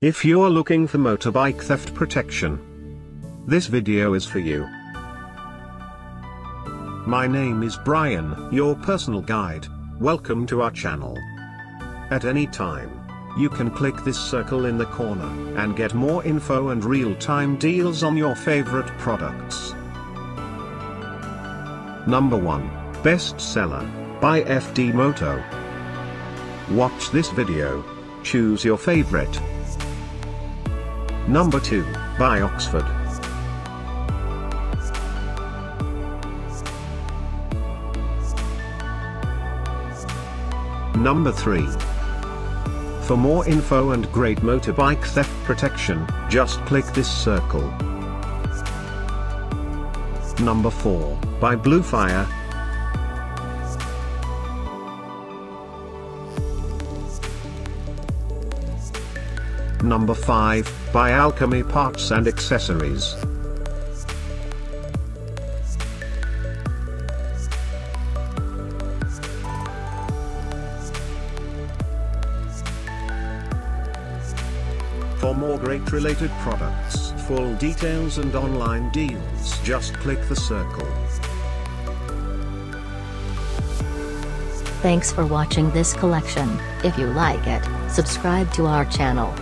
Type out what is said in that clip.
If you're looking for motorbike theft protection, this video is for you. My name is Brian, your personal guide. Welcome to our channel. At any time, you can click this circle in the corner and get more info and real-time deals on your favorite products. Number 1, Bestseller, by FD-MOTO. Watch this video. Choose your favorite. Number 2, by Oxford. Number 3. For more info and great motorbike theft protection, just click this circle. Number 4, by BlueFire. Number 5, by Alchemy Parts and Accessories. For more great related products, full details and online deals, just click the circle. Thanks for watching this collection. If you like it, subscribe to our channel.